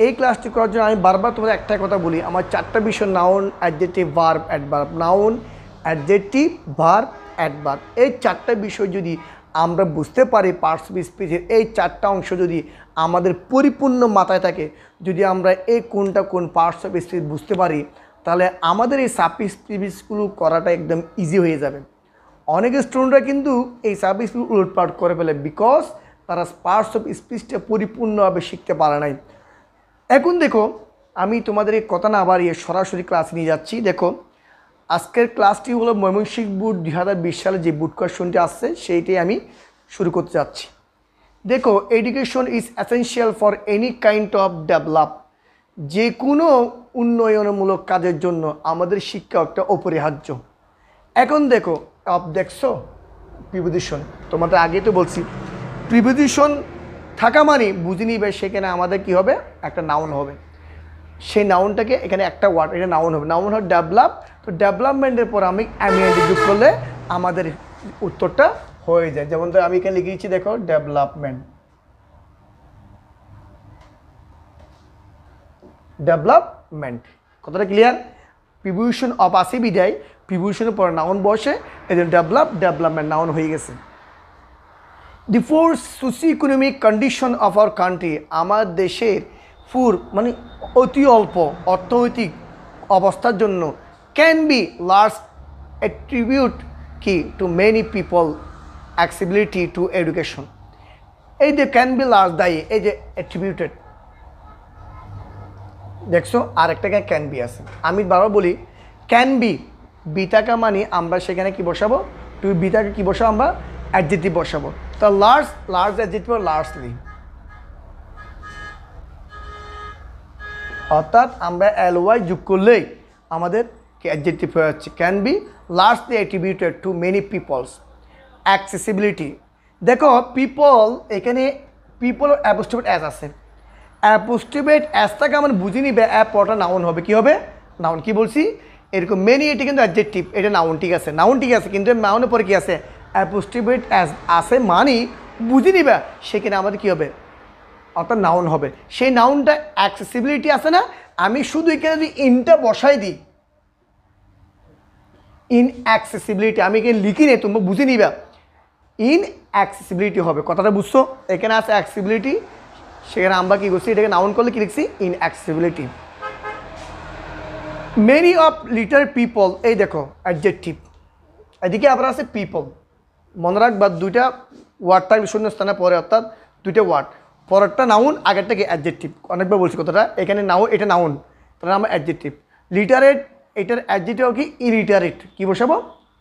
এই ক্লাসটি করার জন্য আমি বারবার তোমাদের একটাই কথা বলি, আমার 4টা বিষয় noun, adjective, verb, adverb. Noun, adjective, verb, adverb. এই 4টা বিষয় যদি আমরা বুঝতে পারি, পার্টস অফ স্পিচের এই 4টা অংশ যদি আমাদের পরিপূর্ণ মাথায় থাকে, যদি আমরা এই কোনটা কোন পার্টস অফ স্পিচ বুঝতে পারি, তাহলে আমাদের এই সাব স্পিচগুলো করাটা একদম ইজি হয়ে যাবে। অনেক স্টুডেন্টরা কিন্তু এই সাব স্পিচ উলটপালট করে ফেলে, বিকজ তারা পার্টস অফ স্পিচটা পরিপূর্ণভাবে শিখতে পারে নাই। এখন দেখো, আমি তোমাদের এই কথা না বাড়িয়ে সরাসরি ক্লাস নিয়ে যাচ্ছি। দেখো, আজকের ক্লাসটি হলো ময়মনসিংহ বোর্ড 2020 সালে যে বোর্ড কোয়েশ্চনটি আসছে সেইটাই আমি শুরু করতে যাচ্ছি। দেখো, education is essential for any kind of develop. যে কোনো উন্নয়নমূলক কাজের জন্য আমাদের শিক্ষা একটা অপরিহার্য। এখন দেখো, দেখছো প্রিপোজিশন, তোমাদের আগে তো বলছি প্রিপোজিশন থাকা মানে বুঝে নিবে সেখানে আমাদের কি হবে, একটা নাউন হবে। সেই নাউনটাকে এখানে একটা ওয়ার্ড, এটা নাউন হবে। নাউন হবে ডেভেলপ। তো ডেভেলপমেন্টের পর আমি এমএনডি যোগ করলে আমাদের উত্তরটা হয়ে যায়। যেমন তো আমি এখানে লিখেছি, দেখো ডেভেলপমেন্ট, ডেভেলপমেন্ট। কথাটা ক্লিয়ার? প্রিপোজিশন অফ আসি বিদায় প্রিপোজিশনের পর নাউন বসে, এই ডেভেলপমেন্ট নাউন হয়ে গেছে। The poor socio economic condition of our country, আমার দেশের ফুর মানে অতি অল্প অর্থনৈতিক অবস্থার জন্য ক্যান বি লার্জ অ্যাট্রিবিউট কি to many people accessibility to education. এই যে ক্যান বি লার্জ দায়ী, এই যে অ্যাট্রিবিউটেড, দেখছো আরেকটাকে ক্যান বি আছে। আমি বারবার বলি ক্যান বি, বিতাকা মানে আমরা সেখানে কি বসাবো, টু বিতাকা কি বসাবো, আমরা অ্যাডজেক্টিভ বসাবো। তো লার্জ অ্যাডজেক্টিভ লার্জলি, অর্থাৎ আমরা ly যোগ করলেই আমাদের অ্যাডজেক্টিভ হয়ে যাচ্ছে। Can be largely attributed to many people's accessibility. দেখো পিপল, এখানে পিপল অ্যাপোস্ট্রোফেট অ্যাজ আছে। অ্যাপোস্ট্রোফেট অ্যাজটাকে আমরা বুঝে নিবে, অ্যাপ পরটা নাউন হবে। কি হবে? নাউন। কি বলছি? এরকম মেনি, এটা কিন্তু অ্যাডজেক্টিভ, এটা নাউন। ঠিক আছে, নাউন ঠিক আছে, কিন্তু নাউনের পরে কি আছে? অ্যাপোস্ট্রোফেট অ্যাজ আছে মানে বুঝে নিবে সেখানে আমাদের কী হবে, অর্থাৎ নাউন হবে। সেই নাউনটা অ্যাক্সেসিবিলিটি আছে না, আমি শুধু এখানে যদি ইনটা বসাই দিই, ইন অ্যাক্সেসিবিলিটি, আমি এখানে লিখি নেই, তোমরা বুঝে নিবা ইন অ্যাক্সেসিবিলিটি হবে। কথাটা বুঝছো? এখানে আছে অ্যাক্সেসিবিলিটি, সেখানে আমরা কী করছি, এটাকে নাউন করলে কি লিখছি, in accessibility. Many of litre people, এই দেখো অ্যাডজেক্টিভ, এদিকে আবার আছে পিপল। মনে রাখবা দুইটা ওয়ার্ড থাকবে শূন্যস্থানে পরে, অর্থাৎ দুইটা ওয়ার্ড, পরেরটা নাউন, আগেরটা কি অ্যাডজেক্টিভ। অনেকবার বলছি কথাটা, এখানে নাউন, এটা নাউন, তাহলে আমরা অ্যাডজেক্টিভ। লিটারেট, এটার অ্যাডজেক্টিভ কি ইলিটারেট, কি বসাবো,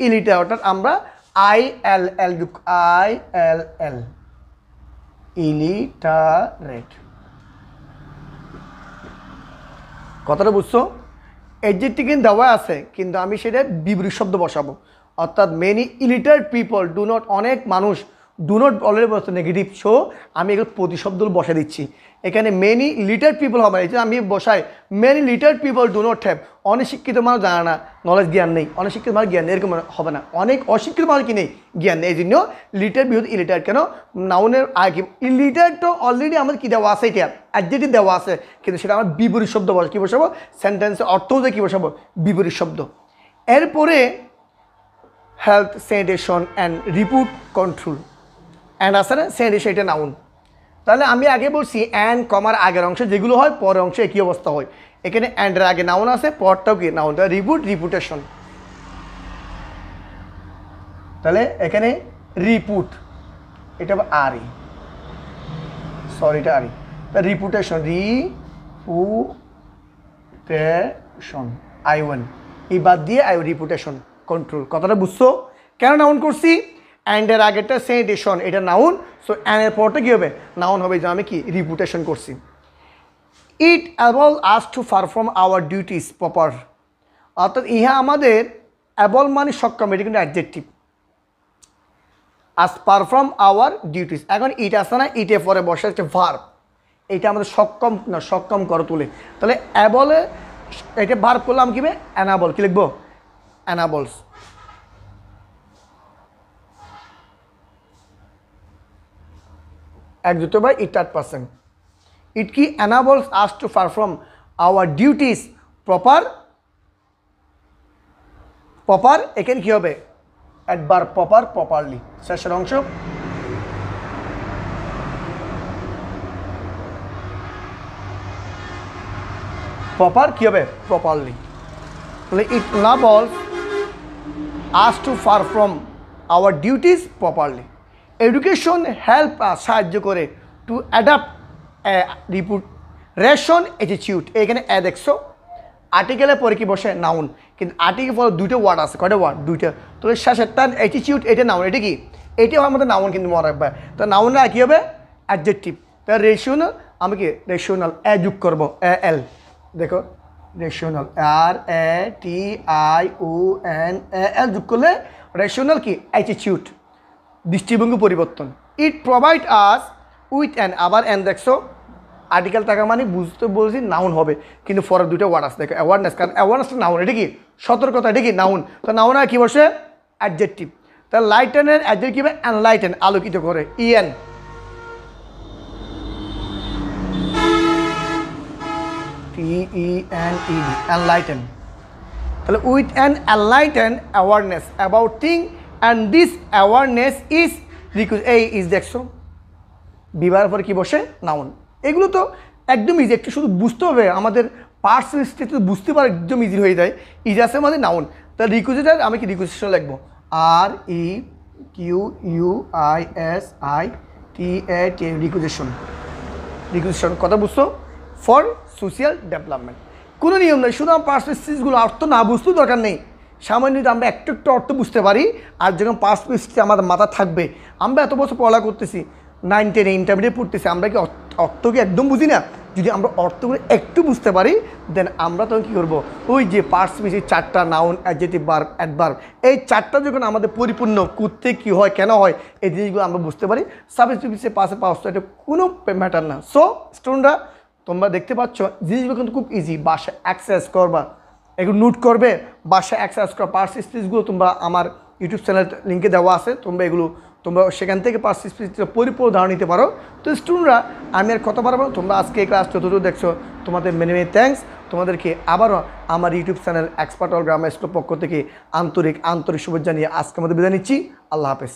ইলিটারেট, অর্থাৎ আমরা ILL, ইলিটারেট। কথাটা বুঝছো? অ্যাডজেক্টিভ কিন্তু দেওয়া আছে, কিন্তু আমি সেটা বিপরীত শব্দ বসাবো, অর্থাৎ many illiterate people do not, অনেক মানুষ, ডু নট অলরেডি বলতে নেগেটিভ, সো আমি এগুলো প্রতিশব্দ বসা দিচ্ছি। এখানে মেনি লিটারেট পিপল হবে, এই যে আমি বসাই many literate people do not have, অনেক শিক্ষিত মানুষ জানে না, নলেজ জ্ঞান নেই, অনেক শিক্ষিত মানুষ জ্ঞান নেই, এরকম হবে না। অনেক অশিক্ষিত মানুষ কি নেই, জ্ঞান নেই, এই জন্য লিটারেট বিরোধ ইলিটারেট। কেন? নাউনের আগে ইলিটারেট তো অলরেডি আমাদের কী দেওয়া আছে, এটা অ্যাডজেক্টিভ দেওয়া আছে, কিন্তু সেটা আমার বিপরীত শব্দ বসে, কী বসাবো, সেন্টেন্সের অর্থ হচ্ছে কী বসাবো, বিপরীত শব্দ। এরপরে health, sanitation and রিপুট control, and আছে না স্যানিটেশন, এটা নাউন। তাহলে আমি আগে বলছি অ্যান্ড কমার আগের অংশে যেগুলো হয় পরের অংশে একই অবস্থা হয়। এখানে অ্যান্ডের আগে নাউন আছে, পরটাও কি নাউন, রিপুট, রিপুটেশন। তাহলে এখানে রিপুট, এটা আরই, সরি এটা আরই, রিপুটেশন, রিপুটেশন, I1 এই বাদ দিয়ে রিপুটেশন কন্ট্রোল। কথাটা বুঝছো? কেন নাউন করছি? অ্যান্ডের আগেরটা স্যানিটেশন, এটা নাউন, সো অ্যান্ডের পরটা কী হবে, নাউন হবে, যে আমি কি রিপুটেশন করছি। It able us to perform our duties proper, অর্থাৎ ইহা আমাদের, অ্যাবল মানে সক্ষম, এটা কিন্তু adjective, us perform our duties. এখন ইট আসে না, ইটে পরে বসে হচ্ছে ভার্ব, এটা আমাদের সক্ষম না, সক্ষম করে তুলে। তাহলে অ্যাবলে এটা ভার্ব করলাম কি, অ্যানাবল, কি লিখবো, অ্যানাবলস। এক দুটো বাই ইট 8%। ইট কি enables us to perform our duties proper এখানে কি হবে অ্যাডভার্ব প্রপারলি শেষের অংশ প্রপার কি হবে প্রপারলি তাহলে ইট enables us to perform our duties properly education help us সাহায্য করে to adapt a ration attitude এখানে দেখছো আর্টিকেলের পরে কি বসে নাউন কিন্তু আর্টিকেল পরে দুইটা ওয়ার্ড আছে কয়টা ওয়ার্ড দুইটা তো শেষেরটা অ্যাটিটিউড এটা নাউন এটা কি এটাও আমাদের নাউন কিন্তু মনে রাখবে তো নাউনটা কী হবে অ্যাডজেক্টিভ তা রেশনাল আমি কি রেশনাল এ যোগ করবো এল দেখো রেশনাল RATION যোগ করলে রেশনাল কি অ্যাটিটিউড দৃষ্টিভঙ্গি পরিবর্তন ইট প্রোভাইড আস উইথ অ্যান আবার অ্যান দেখছো আর্টিকেল থাকা মানে বুঝতে বলছি নাউন হবে কিন্তু ফরের দুটো ওয়ার্ড আছে দেখো অ্যাওয়ারনেস কারণ অ্যাওয়ারনেসটা নাউন এটা কি সতর্কতা এটা কি নাউন তো নাউন আর কী বসে অ্যাডজেক্টিভ তা লাইটেনের অ্যাডজেক্টিভ কী হবে এনলাইটেন আলোকিত করে EN TENED এনলাইটেন তাহলে with an enlighten awareness about thing and this awareness is is দেখছো বিবাহের পরে কী বসে নাউন এগুলো তো একদম ইজি একটু শুধু বুঝতে হবে আমাদের পার্টস লিস্টে বুঝতে পারে একদম ইজি হয়ে যায় ইজি আছে আমাদের নাউন তাহলে রিকুইজিটার আমি কি রিকুইজিশন লিখবো REQUISITAT রিকুইজিশন কথা বুঝছো ফর সোশ্যাল ডেভেলপমেন্ট কোনো নিয়ম নেই শুধু আমার পার্টস লিস্টগুলো অর্থ না বুঝতেও দরকার নেই সামান্য আমরা একটু একটু অর্থ বুঝতে পারি আর যখন পার্টস লিস্টে আমাদের মাথা থাকবে আমরা এত বছর পড়া করতেছি 9 10 ইন্টারমিডিয়েট পড়তেছি আমরা কি অর্থকে একদম বুঝি না যদি আমরা অর্থগুলো একটু বুঝতে পারি দেন আমরা তখন কী করবো ওই যে পার্টস মিশে চারটা নাউন অ্যাডজেক্টিভ ভার্ব অ্যাডভার্ব এই চারটা যখন আমাদের পরিপূর্ণ করতে কী হয় কেন হয় এই জিনিসগুলো আমরা বুঝতে পারি সাবজেক্টিভ পাশে পাওয়া এটা কোনো ম্যাটার না সো স্টুডেন্টরা তোমরা দেখতে পাচ্ছ জিনিসগুলো কিন্তু খুব ইজি বাসায় অ্যাক্সেস করবা এগুলো নোট করবে বাসায় অ্যাক্সেস করা পার্টস স্পিচগুলো তোমরা আমার ইউটিউব চ্যানেল লিঙ্কে দেওয়া আছে তোমরা সেখান থেকে পার্টস স্পিচটা পরিপূর্ণ ধারণা নিতে পারো তো স্টুডেন্টরা আমি আর কথা পারবো তোমরা আজকে এই ক্লাস যতদূর দেখছো তোমাদের মেনি মেনি থ্যাঙ্কস তোমাদেরকে আবারও আমার YouTube channel expert all grammar স্কুলের পক্ষ থেকে আন্তরিক শুভেচ্ছা জানিয়ে আজকে আমাদের বিদায় নিচ্ছি আল্লাহ হাফেজ